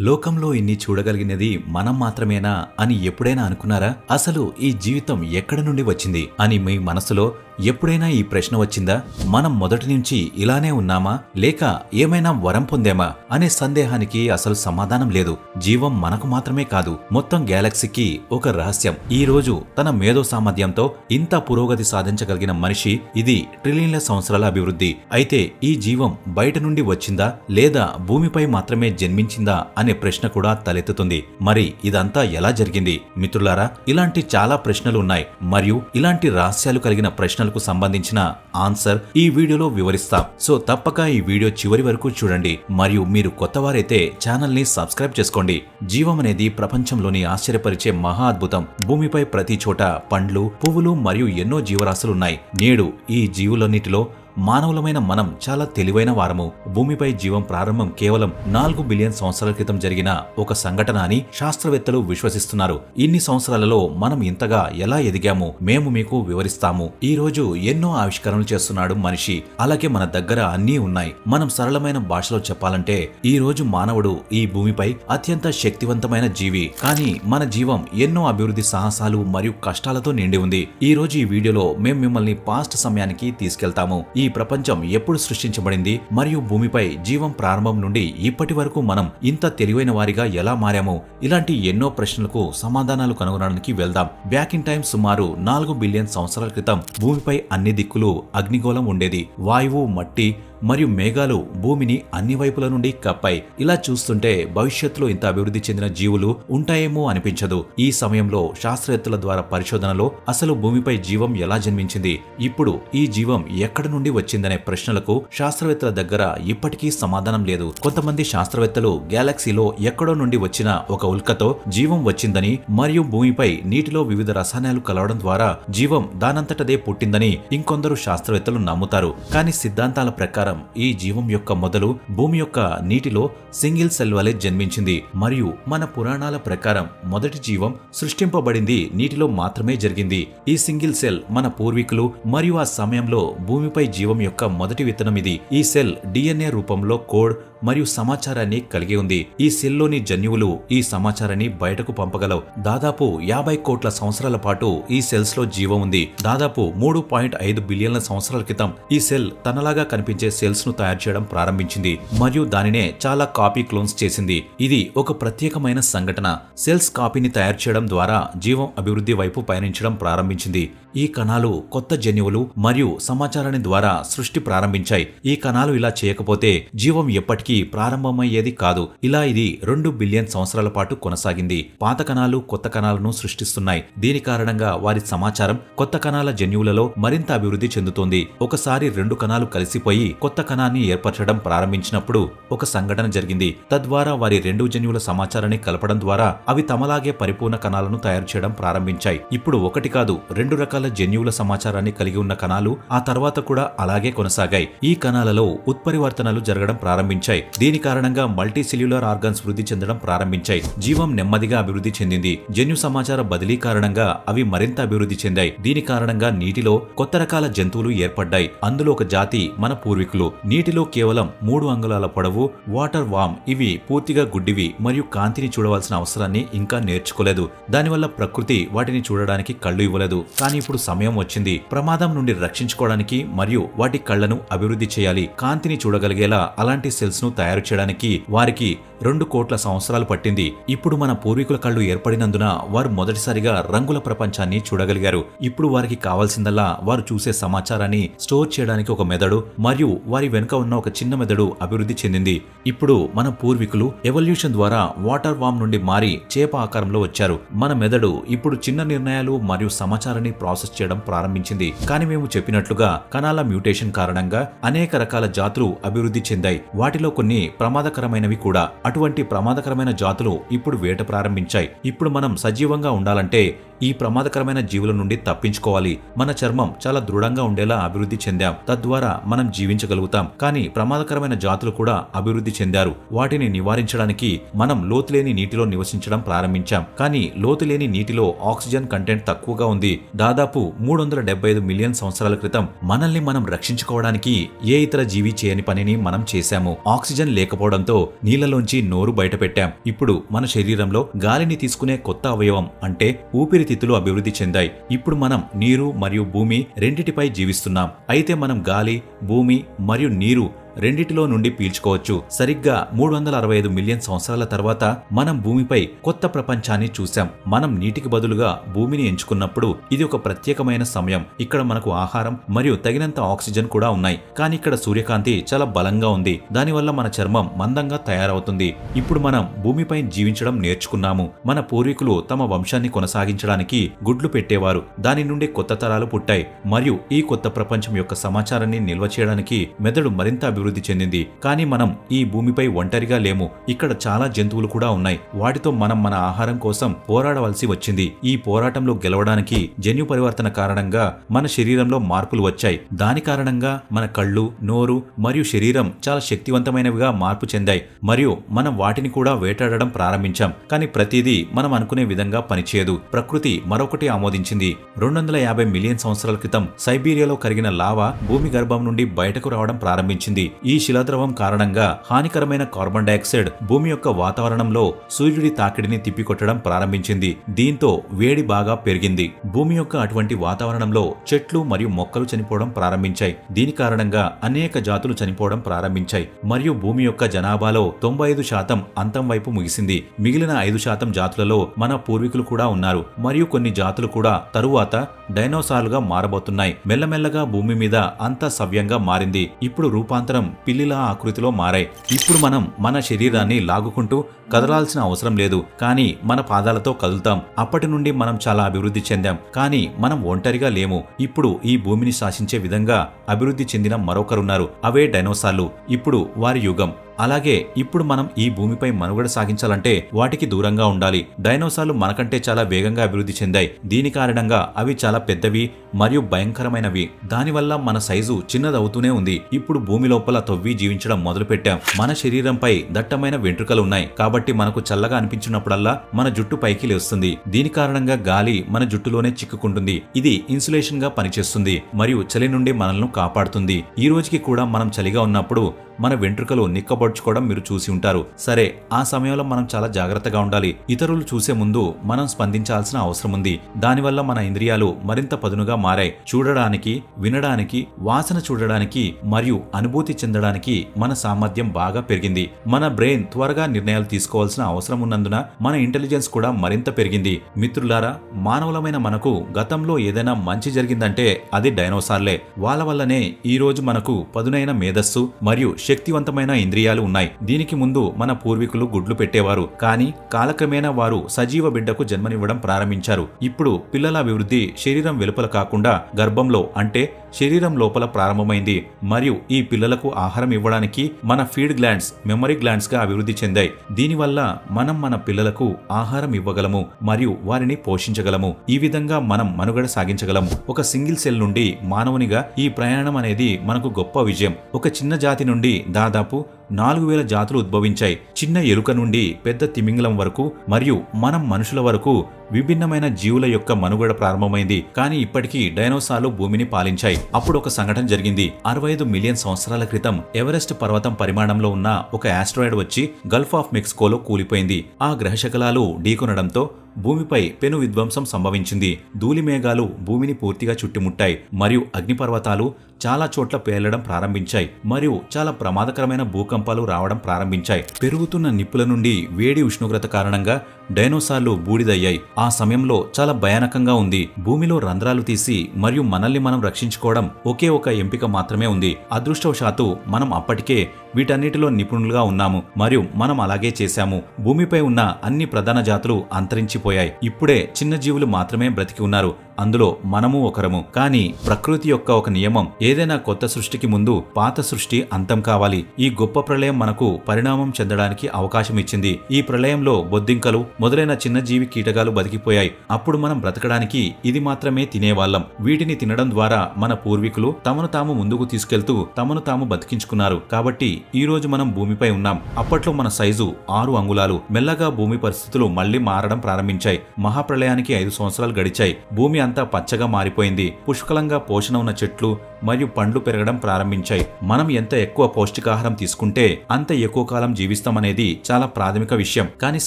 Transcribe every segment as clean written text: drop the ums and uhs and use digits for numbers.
లోకంలో ఇన్ని చూడగలిగినది మనం మాత్రమేనా అని ఎప్పుడైనా అనుకున్నారా? అసలు ఈ జీవితం ఎక్కడి నుండి వచ్చింది అని మీ మనసులో ఎప్పుడైనా ఈ ప్రశ్న వచ్చిందా? మనం మొదటి నుంచి ఇలానే ఉన్నామా లేక ఏమైనా వరం పొందామా అనే సందేహానికి అసలు సమాధానం లేదు. జీవం మనకు మాత్రమే కాదు, మొత్తం గ్యాలక్సీకి ఒక రహస్యం. ఈ రోజు తన మేధో సామర్థ్యంతో ఇంత పురోగతి సాధించగలిగిన మనిషి ఇది ట్రిలియన్ల సంవత్సరాల అభివృద్ధి. అయితే ఈ జీవం బయట నుండి వచ్చిందా లేదా భూమిపై మాత్రమే జన్మించిందా అనే ప్రశ్న కూడా తలెత్తుతుంది. మరి ఇదంతా ఎలా జరిగింది? మిత్రులారా, ఇలాంటి చాలా ప్రశ్నలు ఉన్నాయి మరియు ఇలాంటి రహస్యాలు కలిగిన ప్రశ్నలకు సంబంధించిన ఆన్సర్ ఈ వీడియోలో వివరిస్తాం. సో తప్పక ఈ వీడియో చివరి వరకు చూడండి. మరియు మీరు కొత్తవారైతే ఛానల్ ని సబ్స్క్రైబ్ చేసుకోండి. జీవం అనేది ప్రపంచంలోని ఆశ్చర్యపరిచే మహా అద్భుతం. భూమిపై ప్రతి చోట పండ్లు, పువ్వులు మరియు ఎన్నో జీవరాశులున్నాయి. నేడు ఈ జీవులన్నిటిలో మానవులమైన మనం చాలా తెలివైన వారము. భూమిపై జీవం ప్రారంభం కేవలం 4 బిలియన్ సంవత్సరాల క్రితం జరిగిన ఒక సంఘటన అని శాస్త్రవేత్తలు విశ్వసిస్తున్నారు. ఇన్ని సంవత్సరాలలో మనం ఇంతగా ఎలా ఎదిగాము మేము మీకు వివరిస్తాము. ఈ రోజు ఎన్నో ఆవిష్కరణలు చేస్తున్నాడు మనిషి. అలాగే మన దగ్గర అన్నీ ఉన్నాయి. మనం సరళమైన భాషలో చెప్పాలంటే ఈ రోజు మానవుడు ఈ భూమిపై అత్యంత శక్తివంతమైన జీవి. కానీ మన జీవం ఎన్నో అభివృద్ధి సాహసాలు మరియు కష్టాలతో నిండి ఉంది. ఈ రోజు ఈ వీడియోలో మేము మిమ్మల్ని పాస్ట్ సమయానికి తీసుకెళ్తాము. ఈ ప్రపంచం ఎప్పుడు సృష్టించబడింది మరియు భూమిపై జీవం ప్రారంభం నుండి ఇప్పటి వరకు మనం ఇంత తెలివైన వారిగా ఎలా మారాము? ఇలాంటి ఎన్నో ప్రశ్నలకు సమాధానాలు కనుగొనడానికి వెళ్దాం. బ్యాక్ ఇన్ టైం సుమారు 4 బిలియన్ సంవత్సరాల క్రితం భూమిపై అన్ని దిక్కులు అగ్నిగోళం ఉండేది. వాయువు, మట్టి మరియు మేఘాలు భూమిని అన్ని వైపుల నుండి కప్పాయి. ఇలా చూస్తుంటే భవిష్యత్తులో ఇంత అభివృద్ధి చెందిన జీవులు ఉంటాయేమో అనిపించదు. ఈ సమయంలో శాస్త్రవేత్తల ద్వారా పరిశోధనలో అసలు భూమిపై జీవం ఎలా జన్మించింది, ఇప్పుడు ఈ జీవం ఎక్కడి నుండి వచ్చిందనే ప్రశ్నలకు శాస్త్రవేత్తల దగ్గర ఇప్పటికీ సమాధానం లేదు. కొంతమంది శాస్త్రవేత్తలు గ్యాలక్సీలో ఎక్కడో నుండి వచ్చిన ఒక ఉల్కతో జీవం వచ్చిందని మరియు భూమిపై నీటిలో వివిధ రసాయనాలు కలవడం ద్వారా జీవం దానంతటదే పుట్టిందని ఇంకొందరు శాస్త్రవేత్తలు నమ్ముతారు. కానీ సిద్ధాంతాల ప్రకారం ఈ జీవం యొక్క మొదలు భూమి యొక్క నీటిలో సింగిల్ సెల్ వలె జన్మించింది. మరియు మన పురాణాల ప్రకారం మొదటి జీవం సృష్టింపబడింది నీటిలో మాత్రమే జరిగింది. ఈ సింగిల్ సెల్ మన పూర్వీకులు మరియు ఆ సమయంలో భూమిపై జీవం యొక్క మొదటి విత్తనం ఇది. ఈ సెల్ DNA రూపంలో కోడ్ మరియు సమాచారాన్ని కలిగి ఉంది. ఈ సెల్లోని జన్యువులు ఈ సమాచారాన్ని బయటకు పంపగలవు. దాదాపు 50 కోట్ల సంవత్సరాల పాటు ఈ సెల్స్ లో జీవం ఉంది. దాదాపు 3.5 బిలియన్ల సంవత్సరాల క్రితం ఈ సెల్ తనలాగా కనిపించే సెల్స్ ను తయారు చేయడం ప్రారంభించింది మరియు దానినే చాలా కాపీ క్లోన్స్ చేసింది. ఇది ఒక ప్రత్యేకమైన సంఘటన. సెల్స్ కాపీని తయారు చేయడం ద్వారా జీవం అభివృద్ధి వైపు పయనించడం ప్రారంభించింది. ఈ కణాలు కొత్త జన్యువులు మరియు సమాచారాన్ని ద్వారా సృష్టి ప్రారంభించాయి. ఈ కణాలు ఇలా చేయకపోతే జీవం ఎప్పటికీ ప్రారంభమయ్యేది కాదు. ఇలా ఇది 2 బిలియన్ సంవత్సరాల పాటు కొనసాగింది. పాత కణాలు కొత్త కణాలను సృష్టిస్తున్నాయి. దీని కారణంగా వారి సమాచారం కొత్త కణాల జన్యువులలో మరింత అభివృద్ధి చెందుతోంది. ఒకసారి 2 కణాలు కలిసిపోయి కొత్త కణాన్ని ఏర్పరచడం ప్రారంభించినప్పుడు ఒక సంఘటన జరిగింది. తద్వారా వారి 2 జన్యువుల సమాచారాన్ని కలపడం ద్వారా అవి తమలాగే పరిపూర్ణ కణాలను తయారు చేయడం ప్రారంభించాయి. ఇప్పుడు ఒకటి కాదు, 2 రకాల జన్యువుల సమాచారాన్ని కలిగి ఉన్న కణాలు ఆ తర్వాత కూడా అలాగే కొనసాగాయి. ఈ కణాలలో ఉత్పరివర్తనలు జరగడం ప్రారంభించాయి. దీని కారణంగా మల్టీ సెల్యులర్ ఆర్గాన్స్ వృద్ధి చెందడం ప్రారంభించాయి. జీవం నెమ్మదిగా అభివృద్ధి చెందింది. జన్యు సమాచార బదిలీ కారణంగా అవి మరింత అభివృద్ధి చెందాయి. దీని కారణంగా నీటిలో కొత్త రకాల జంతువులు ఏర్పడ్డాయి. అందులో ఒక జాతి మన పూర్వీకులు. నీటిలో కేవలం 3 అంగుళాల పొడవు వాటర్ వామ్. ఇవి పూర్తిగా గుడ్డివి మరియు కాంతిని చూడవలసిన అవసరాన్ని ఇంకా నేర్చుకోలేదు. దానివల్ల ప్రకృతి వాటిని చూడడానికి కళ్ళు ఇవ్వలేదు. కానీ ఇప్పుడు సమయం వచ్చింది. ప్రమాదం నుండి రక్షించుకోవడానికి మరియు వాటి కళ్లను అభివృద్ధి చేయాలి. కాంతిని చూడగలిగేలా అలాంటి సెల్స్ ను తయారు చేయడానికి వారికి 2 కోట్ల సంవత్సరాలు పట్టింది. ఇప్పుడు మన పూర్వీకుల కళ్ళు ఏర్పడినందున వారు మొదటిసారిగా రంగుల ప్రపంచాన్ని చూడగలిగారు. ఇప్పుడు వారికి కావాల్సిందల్లా వారు చూసే సమాచారాన్ని స్టోర్ చేయడానికి ఒక మెదడు మరియు వారి వెనుక ఉన్న ఒక చిన్న మెదడు అభివృద్ధి చెందింది. ఇప్పుడు మన పూర్వీకులు ఎవల్యూషన్ ద్వారా వాటర్ వామ్ నుండి మారి చేప ఆకారంలో వచ్చారు. మన మెదడు ఇప్పుడు చిన్న నిర్ణయాలు మరియు సమాచారాన్ని ప్రాసెస్ చేయడం ప్రారంభించింది. కానీ మేము చెప్పినట్లుగా కణాల మ్యూటేషన్ కారణంగా అనేక రకాల జాతులు అభివృద్ధి చెందాయి. వాటిలో కొన్ని ప్రమాదకరమైనవి కూడా. అటువంటి ప్రమాదకరమైన జాతులు ఇప్పుడు వేట ప్రారంభించాయి. ఇప్పుడు మనం సజీవంగా ఉండాలంటే ఈ ప్రమాదకరమైన జీవుల నుండి తప్పించుకోవాలి. మన చర్మం చాలా దృఢంగా ఉండేలా అభివృద్ధి చెందాం. తద్వారా మనం జీవించగలుగుతాం. కానీ ప్రమాదకరమైన జాతులు కూడా అభివృద్ధి చెందారు. వాటిని నివారించడానికి మనం లోతులేని నీటిలో నివసించడం ప్రారంభించాం. కానీ లోతులేని నీటిలో ఆక్సిజన్ కంటెంట్ తక్కువగా ఉంది. దాదాపు 375 మిలియన్ సంవత్సరాల క్రితం మనల్ని మనం రక్షించుకోవడానికి ఏ ఇతర జీవి చేయని పనిని మనం చేశాము. ఆక్సిజన్ ఆక్సిజన్ లేకపోవడంతో నీళ్లలోంచి నోరు బయటపెట్టాం. ఇప్పుడు మన శరీరంలో గాలిని తీసుకునే కొత్త అవయవం అంటే ఊపిరితిత్తులు అభివృద్ధి చెందాయి. ఇప్పుడు మనం నీరు మరియు భూమి రెండిటిపై జీవిస్తున్నాం. అయితే మనం గాలి, భూమి మరియు నీరు రెండిటిలో నుండి పీల్చుకోవచ్చు. సరిగ్గా 365 మిలియన్ సంవత్సరాల తర్వాత మనం భూమిపై కొత్త ప్రపంచాన్ని చూశాం. మనం నీటికి బదులుగా భూమిని ఎంచుకున్నప్పుడు ఇది ఒక ప్రత్యేకమైన సమయం. ఇక్కడ మనకు ఆహారం మరియు తగినంత ఆక్సిజన్ కూడా ఉన్నాయి. కానీ ఇక్కడ సూర్యకాంతి చాలా బలంగా ఉంది. దానివల్ల మన చర్మం మందంగా తయారవుతుంది. ఇప్పుడు మనం భూమిపై జీవించడం నేర్చుకున్నాము. మన పూర్వీకులు తమ వంశాన్ని కొనసాగించడానికి గుడ్లు పెట్టేవారు. దాని నుండి కొత్త తరాలు పుట్టాయి మరియు ఈ కొత్త ప్రపంచం యొక్క సమాచారాన్ని నిల్వ చేయడానికి మెదడు మరింత అభివృద్ధి చెందింది. కానీ మనం ఈ భూమిపై ఒంటరిగా లేము. ఇక్కడ చాలా జంతువులు కూడా ఉన్నాయి. వాటితో మనం మన ఆహారం కోసం పోరాడవలసి వచ్చింది. ఈ పోరాటంలో గెలవడానికి జన్యు పరివర్తన కారణంగా మన శరీరంలో మార్పులు వచ్చాయి. దాని కారణంగా మన కళ్ళు, నోరు మరియు శరీరం చాలా శక్తివంతమైనవిగా మార్పు చెందాయి మరియు మనం వాటిని కూడా వేటాడడం ప్రారంభించాం. కానీ ప్రతిదీ మనం అనుకునే విధంగా పనిచేయదు. ప్రకృతి మరొకటి ఆమోదించింది. 250 మిలియన్ సంవత్సరాల క్రితం సైబీరియాలో కరిగిన లావా భూమి గర్భం నుండి బయటకు రావడం ప్రారంభించింది. ఈ శిలాద్రవం కారణంగా హానికరమైన కార్బన్ డైఆక్సైడ్ భూమి యొక్క వాతావరణంలో సూర్యుడి తాకిడిని తిప్పికొట్టడం ప్రారంభించింది. దీంతో వేడి బాగా పెరిగింది. భూమి యొక్క అటువంటి వాతావరణంలో చెట్లు మరియు మొక్కలు చనిపోవడం ప్రారంభించాయి. దీని కారణంగా అనేక జాతులు చనిపోవడం ప్రారంభించాయి మరియు భూమి యొక్క జనాభాలో 95% అంతం వైపు ముగిసింది. మిగిలిన 5% జాతులలో మన పూర్వీకులు కూడా ఉన్నారు మరియు కొన్ని జాతులు కూడా తరువాత డైనోసార్లుగా మారబోతున్నాయి. మెల్లమెల్లగా భూమి మీద అంతా సవ్యంగా మారింది. ఇప్పుడు రూపాంతరం పిల్లిలా ఆకృతిలో మారాయి. ఇప్పుడు మనం మన శరీరాన్ని లాగుకుంటూ కదలాల్సిన అవసరం లేదు. కానీ మన పాదాలతో కదులుతాం. అప్పటి నుండి మనం చాలా అభివృద్ధి చెందాం. కానీ మనం ఒంటరిగా లేము. ఇప్పుడు ఈ భూమిని శాసించే విధంగా అభివృద్ధి చెందిన మరొకరున్నారు. అవే డైనోసార్లు. ఇప్పుడు వారి యుగం. అలాగే ఇప్పుడు మనం ఈ భూమిపై మనుగడ సాగించాలంటే వాటికి దూరంగా ఉండాలి. డైనోసార్లు మనకంటే చాలా వేగంగా అభివృద్ధి చెందాయి. దీని కారణంగా అవి చాలా పెద్దవి మరియు భయంకరమైనవి. దానివల్ల మన సైజు చిన్నదవుతూనే ఉంది. ఇప్పుడు భూమి లోపల తవ్వి జీవించడం మొదలుపెట్టాం. మన శరీరంపై దట్టమైన వెంట్రుకలు ఉన్నాయి. కాబట్టి మనకు చల్లగా అనిపించినప్పుడల్లా మన జుట్టు పైకి లేస్తుంది. దీని కారణంగా గాలి మన జుట్టులోనే చిక్కుకుంటుంది. ఇది ఇన్సులేషన్ గా పనిచేస్తుంది మరియు చలి నుండి మనల్ని కాపాడుతుంది. ఈ రోజుకి కూడా మనం చలిగా ఉన్నప్పుడు మన వెంట్రుకలు నిక్కబొడుచుకోవడం మీరు చూసి ఉంటారు. సరే, ఆ సమయంలో మనం చాలా జాగ్రత్తగా ఉండాలి. ఇతరులు చూసే ముందు మనం స్పందించాల్సిన అవసరం ఉంది. దానివల్ల మన ఇంద్రియాలు మరింత పదునుగా మారాయి. చూడడానికి, వినడానికి, వాసన చూడడానికి మరియు అనుభూతి చెందడానికి మన సామర్థ్యం బాగా పెరిగింది. మన బ్రెయిన్ త్వరగా నిర్ణయాలు తీసుకోవాల్సిన అవసరం ఉన్నందున మన ఇంటెలిజెన్స్ కూడా మరింత పెరిగింది. మిత్రులారా, మానవులమైన మనకు గతంలో ఏదైనా మంచి జరిగిందంటే అది డైనోసార్లే. వాళ్ళ వల్లనే ఈ రోజు మనకు పదునైన మేధస్సు మరియు శక్తివంతమైన ఇంద్రియాలు ఉన్నాయి. దీనికి ముందు మన పూర్వీకులు గుడ్లు పెట్టేవారు. కానీ కాలక్రమేణా వారు సజీవ బిడ్డకు జన్మనివ్వడం ప్రారంభించారు. ఇప్పుడు పిల్లల అభివృద్ధి శరీరం వెలుపల కాకుండా గర్భంలో అంటే శరీరం లోపల ప్రారంభమైంది మరియు ఈ పిల్లలకు ఆహారం ఇవ్వడానికి మన ఫీడ్ గ్లాండ్స్ మెమరీ గ్లాండ్స్ గా అభివృద్ధి చెందాయి. దీనివల్ల మనం మన పిల్లలకు ఆహారం ఇవ్వగలము మరియు వారిని పోషించగలము. ఈ విధంగా మనం మనుగడ సాగించగలము. ఒక సింగిల్ సెల్ నుండి మానవునిగా ఈ ప్రయాణం అనేది మనకు గొప్ప విజయం. ఒక చిన్న జాతి నుండి దాదాపు 4000 జాతులు ఉద్భవించాయి. చిన్న ఎలుక నుండి పెద్ద తిమింగలం వరకు మరియు మనం మనుషుల వరకు విభిన్నమైన జీవుల యొక్క మనుగడ ప్రారంభమైంది. కానీ ఇప్పటికీ డైనోసార్లు భూమిని పాలించాయి. అప్పుడు ఒక సంఘటన జరిగింది. 65 మిలియన్ సంవత్సరాల క్రితం ఎవరెస్ట్ పర్వతం పరిమాణంలో ఉన్న ఒక ఆస్ట్రాయిడ్ వచ్చి గల్ఫ్ ఆఫ్ మెక్సికోలో కూలిపోయింది. ఆ గ్రహశకలాలు ఢీకొనడంతో భూమిపై పెను విధ్వంసం సంభవించింది. ధూళి మేఘాలు భూమిని పూర్తిగా చుట్టుముట్టాయి మరియు అగ్నిపర్వతాలు చాలా చోట్ల పేలడం ప్రారంభించాయి మరియు చాలా ప్రమాదకరమైన భూకంపాలు రావడం ప్రారంభించాయి. పెరుగుతున్న నిప్పుల నుండి వేడి ఉష్ణోగ్రత కారణంగా డైనోసార్లు బూడిదయ్యాయి. ఆ సమయంలో చాలా భయానకంగా ఉంది. భూమిలో రంధ్రాలు తీసి మరియు మనల్ని మనం రక్షించుకోవడం ఒకే ఒక ఎంపిక మాత్రమే ఉంది. అదృష్టవశాత్తు మనం అప్పటికే వీటన్నిటిలో నిపుణులుగా ఉన్నాము మరియు మనం అలాగే చేశాము. భూమిపై ఉన్న అన్ని ప్రధాన జాతులు అంతరించిపోయాయి. ఇప్పుడే చిన్న జీవులు మాత్రమే బ్రతికి ఉన్నారు. అందులో మనము ఒకరము. కానీ ప్రకృతి యొక్క ఒక నియమం, ఏదైనా కొత్త సృష్టికి ముందు పాత సృష్టి అంతం కావాలి. ఈ గొప్ప ప్రళయం మనకు పరిణామం చెందడానికి అవకాశం ఇచ్చింది. ఈ ప్రళయంలో బొద్దింకలు, మొదలైన చిన్న జీవి కీటకాలు బతికిపోయాయి. అప్పుడు మనం బ్రతకడానికి ఇది మాత్రమే తినేవాళ్ళం. వీటిని తినడం ద్వారా మన పూర్వీకులు తమను తాము ముందుకు తీసుకెళ్తూ తమను తాము బతికించుకున్నారు. కాబట్టి ఈ రోజు మనం భూమిపై ఉన్నాం. అప్పట్లో మన సైజు 6 అంగుళాలు. మెల్లగా భూమి పరిస్థితులు మళ్లీ మారడం ప్రారంభించాయి. మహాప్రళయానికి 5 సంవత్సరాలు గడిచాయి. భూమి అంతా పచ్చగా మారిపోయింది. పుష్కలంగా పోషణ ఉన్న చెట్లు మరియు పండ్లు పెరగడం ప్రారంభించాయి. మనం ఎంత ఎక్కువ పౌష్టికాహారం తీసుకుంటే అంత ఎక్కువ కాలం జీవిస్తామనేది చాలా ప్రాథమిక విషయం. కానీ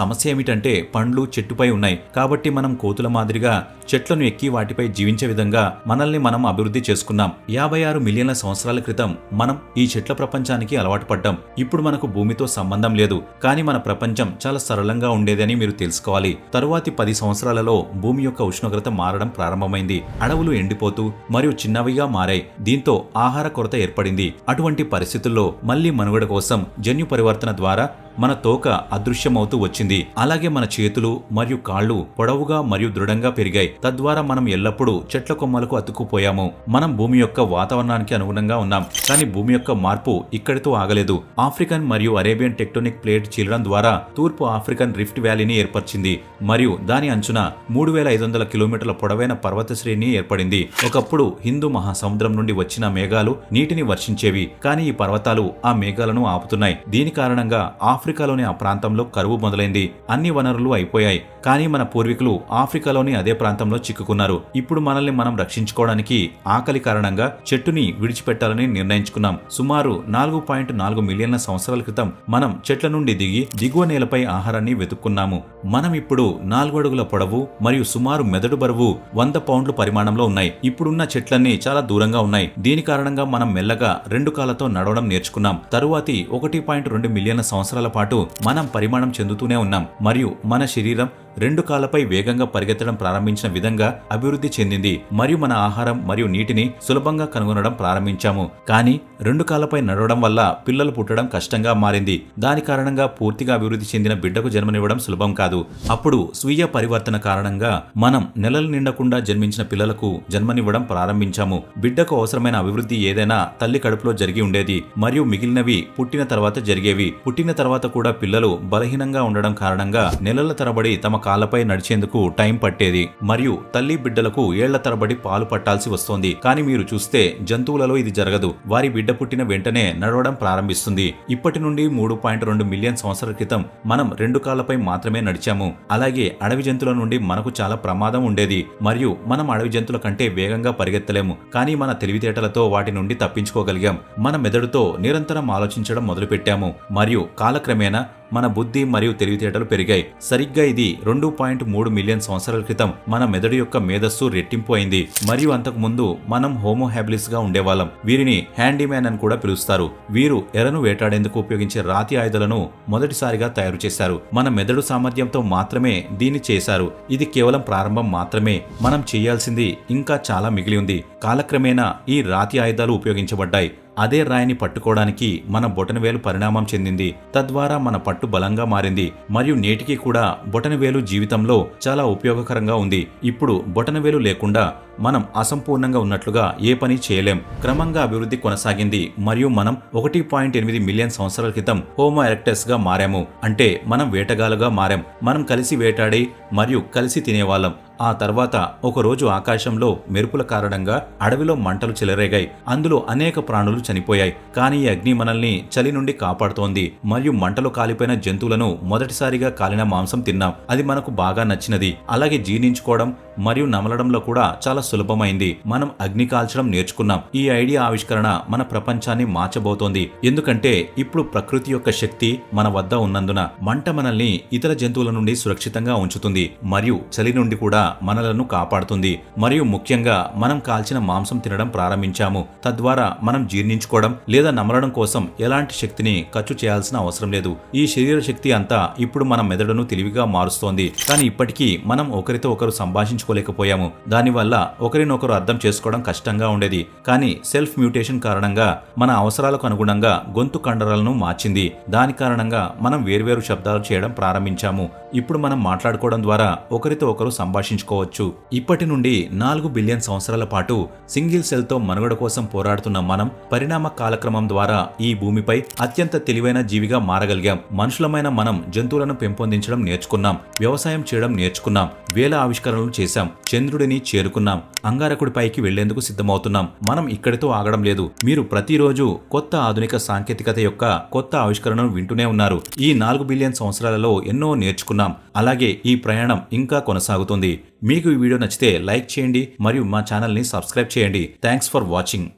సమస్య ఏమిటంటే పండ్లు చెట్టుపై ఉన్నాయి. కాబట్టి మనం కోతుల మాదిరిగా చెట్లను ఎక్కి వాటిపై జీవించే విధంగా మనల్ని మనం అభివృద్ధి చేసుకున్నాం. 56 మిలియన్ల సంవత్సరాల క్రితం మనం ఈ చెట్ల ప్రపంచానికి అలవాటు పడ్డాం. ఇప్పుడు మనకు భూమితో సంబంధం లేదు. కానీ మన ప్రపంచం చాలా సరళంగా ఉండేదని మీరు తెలుసుకోవాలి. తరువాతి 10 సంవత్సరాలలో భూమి యొక్క ఉష్ణోగ్రత మారడం ప్రారంభమైంది. అడవులు ఎండిపోతూ మరియు చిన్నవిగా మారాయి. దీంతో ఆహార కొరత ఏర్పడింది. అటువంటి పరిస్థితుల్లో మళ్లీ మనుగడ కోసం జన్యు పరివర్తన ద్వారా మన తోక అదృశ్యమవుతూ వచ్చింది. అలాగే మన చేతులు మరియు కాళ్లు పొడవుగా మరియు దృఢంగా పెరిగాయి. తద్వారా మనం ఎల్లప్పుడూ చెట్ల కొమ్మలకు అతుక్కుపోయాము. మనం భూమి యొక్క వాతావరణానికి అనుగుణంగా ఉన్నాం. కానీ భూమి యొక్క మార్పు ఇక్కడితో ఆగలేదు. ఆఫ్రికన్ మరియు అరేబియన్ టెక్టోనిక్ ప్లేట్ చీలడం ద్వారా తూర్పు ఆఫ్రికన్ రిఫ్ట్ వ్యాలీని ఏర్పరిచింది మరియు దాని అంచున 3500 కిలోమీటర్ల పొడవైన పర్వత శ్రేణి ఏర్పడింది. ఒకప్పుడు హిందూ మహాసముద్రం నుండి వచ్చిన మేఘాలు నీటిని వర్షించేవి. కానీ ఈ పర్వతాలు ఆ మేఘాలను ఆపుతున్నాయి. దీని కారణంగా ఆఫ్రికాలోని ఆ ప్రాంతంలో కరువు మొదలైంది. అన్ని వనరులు అయిపోయాయి. కానీ మన పూర్వీకులు ఆఫ్రికాలోని అదే ప్రాంతంలో చిక్కుకున్నారు. ఇప్పుడు మనల్ని మనం రక్షించుకోవడానికి ఆకలి కారణంగా చెట్టుని విడిచిపెట్టాలని నిర్ణయించుకున్నాం. సుమారు 4.4 మిలియన్ల సంవత్సరాల క్రితం మనం చెట్ల నుండి దిగి దిగువ నేలపై ఆహారాన్ని వెతుక్కున్నాము. మనం ఇప్పుడు 4 అడుగుల పొడవు మరియు సుమారు మెదడు బరువు 100 పౌండ్లు పరిమాణంలో ఉన్నాయి. ఇప్పుడున్న చెట్లన్నీ చాలా దూరంగా ఉన్నాయి. దీని కారణంగా మనం మెల్లగా 2 కాళ్లతో నడవడం నేర్చుకున్నాం. తరువాతి 1.2 మిలియన్ల సంవత్సరాల పాటు మనం పరిమాణం చెందుతూనే ఉన్నాం మరియు మన శరీరం 2 కాళ్లపై వేగంగా పరిగెత్తడం ప్రారంభించిన విధంగా అభివృద్ధి చెందింది మరియు మన ఆహారం మరియు నీటిని సులభంగా కనుగొనడం ప్రారంభించాము. కానీ 2 కాళ్లపై నడవడం వల్ల పిల్లలు పుట్టడం కష్టంగా మారింది. దాని కారణంగా పూర్తిగా అభివృద్ధి చెందిన బిడ్డకు జన్మనివ్వడం సులభం కాదు. అప్పుడు స్వీయ పరివర్తన కారణంగా మనం నెలలు నిండకుండా జన్మించిన పిల్లలకు జన్మనివ్వడం ప్రారంభించాము. బిడ్డకు అవసరమైన అభివృద్ధి ఏదైనా తల్లి కడుపులో జరిగి ఉండేది మరియు మిగిలినవి పుట్టిన తర్వాత జరిగేవి. పుట్టిన తర్వాత కూడా పిల్లలు బలహీనంగా ఉండడం కారణంగా నెలల తరబడి తమ కాళ్లపై నడిచేందుకు టైం పట్టేది మరియు తల్లి బిడ్డలకు ఏళ్ల తరబడి పాలు పట్టాల్సి వస్తోంది. కానీ మీరు చూస్తే జంతువులలో ఇది జరగదు. వారి బిడ్డ పుట్టిన వెంటనే నడవడం ప్రారంభిస్తుంది. ఇప్పటి నుండి 3.2 మిలియన్ సంవత్సరాల క్రితం మనం 2 కాళ్లపై మాత్రమే నడిచాము. అలాగే అడవి జంతువుల నుండి మనకు చాలా ప్రమాదం ఉండేది మరియు మనం అడవి జంతువుల కంటే వేగంగా పరిగెత్తలేము. కానీ మన తెలివితేటలతో వాటి నుండి తప్పించుకోగలిగాం. మన మెదడుతో నిరంతరం ఆలోచించడం మొదలుపెట్టాము మరియు కాలక్రమేణా మన బుద్ధి మరియు తెలివితేటలు పెరిగాయి. సరిగ్గా ఇది 2.3 మిలియన్ సంవత్సరాల క్రితం మన మెదడు యొక్క మేధస్సు రెట్టింపు అయింది మరియు అంతకు ముందు మనం హోమో హ్యాబిలిస్ గా ఉండేవాళ్ళం. వీరిని హ్యాండీమ్యాన్ అని కూడా పిలుస్తారు. వీరు ఎరను వేటాడేందుకు ఉపయోగించే రాతి ఆయుధాలను మొదటిసారిగా తయారు చేశారు. మన మెదడు సామర్థ్యంతో మాత్రమే దీన్ని చేశారు. ఇది కేవలం ప్రారంభం మాత్రమే. మనం చేయాల్సింది ఇంకా చాలా మిగిలి ఉంది. కాలక్రమేణా ఈ రాతి ఆయుధాలు ఉపయోగించబడ్డాయి. అదే రాయిని పట్టుకోవడానికి మన బొటనవేలు పరిణామం చెందింది. తద్వారా మన పట్టు బలంగా మారింది మరియు నేటికి కూడా బొటనవేలు జీవితంలో చాలా ఉపయోగకరంగా ఉంది. ఇప్పుడు బొటనవేలు లేకుండా మనం అసంపూర్ణంగా ఉన్నట్లుగా ఏ పని చేయలేం. క్రమంగా అభివృద్ధి కొనసాగింది మరియు మనం 1.8 మిలియన్ సంవత్సరాల క్రితం హోమో ఎరెక్టస్ గా మారాము. అంటే మనం వేటగాలుగా మారాం. మనం కలిసి వేటాడి మరియు కలిసి తినేవాళ్ళం. ఆ తర్వాత ఒకరోజు ఆకాశంలో మెరుపుల కారణంగా అడవిలో మంటలు చెలరేగాయి. అందులో అనేక ప్రాణులు చనిపోయాయి. కానీ ఈ అగ్ని మనల్ని చలి నుండి కాపాడుతోంది మరియు మంటలు కాలిపోయిన జంతువులను మొదటిసారిగా కాలిన మాంసం తిన్నాం. అది మనకు బాగా నచ్చినది. అలాగే జీర్ణించుకోవడం మరియు నమలడంలో కూడా చాలా సులభమైంది. మనం అగ్ని కాల్చడం నేర్చుకున్నాం. ఈ ఐడియా ఆవిష్కరణ మన ప్రపంచాన్ని మార్చబోతోంది. ఎందుకంటే ఇప్పుడు ప్రకృతి యొక్క శక్తి మన వద్ద ఉన్నందున మంట మనల్ని ఇతర జంతువుల నుండి సురక్షితంగా ఉంచుతుంది మరియు చలి నుండి కూడా మనలను కాపాడుతుంది. మరియు ముఖ్యంగా మనం కాల్చిన మాంసం తినడం ప్రారంభించాము. తద్వారా మనం జీర్ణించుకోవడం లేదా నమలడం కోసం ఎలాంటి శక్తిని ఖర్చు చేయాల్సిన అవసరం లేదు. ఈ శరీర శక్తి అంతా ఇప్పుడు మన మెదడును తెలివిగా మారుస్తోంది. కానీ ఇప్పటికీ మనం ఒకరితో ఒకరు సంభాషించుకోవడం మార్చుకోలేకపోయాము. దానివల్ల ఒకరినొకరు అర్థం చేసుకోవడం కష్టంగా ఉండేది. కానీ సెల్ఫ్ మ్యూటేషన్ కారణంగా మన అవసరాలకు అనుగుణంగా గొంతు కండరాలను మార్చింది. దాని కారణంగా మనం వేర్వేరు శబ్దాలు చేయడం ప్రారంభించాము. ఇప్పుడు మనం మాట్లాడుకోవడం ద్వారా ఒకరితో ఒకరు సంభాషించుకోవచ్చు. ఇప్పటి నుండి 4 బిలియన్ సంవత్సరాల పాటు సింగిల్ సెల్తో మనుగడ కోసం పోరాడుతున్న మనం పరిణామ కాలక్రమం ద్వారా ఈ భూమిపై అత్యంత తెలివైన జీవిగా మారగలిగాం. మనుషులమైన మనం జంతువులను పెంపొందించడం నేర్చుకున్నాం, వ్యవసాయం చేయడం నేర్చుకున్నాం, వేల ఆవిష్కరణలు చేశాం, చంద్రుడిని చేరుకున్నాం, అంగారకుడిపైకి వెళ్లేందుకు సిద్ధమవుతున్నాం. మనం ఇక్కడితో ఆగడం లేదు. మీరు ప్రతిరోజు కొత్త ఆధునిక సాంకేతికత యొక్క కొత్త ఆవిష్కరణను వింటూనే ఉన్నారు. ఈ 4 బిలియన్ సంవత్సరాలలో ఎన్నో నేర్చుకున్నాం. అలాగే ఈ ప్రయాణం ఇంకా కొనసాగుతుంది. మీకు ఈ వీడియో నచ్చితే లైక్ చేయండి మరియు మా ఛానల్ని సబ్స్క్రైబ్ చేయండి. Thanks for watching.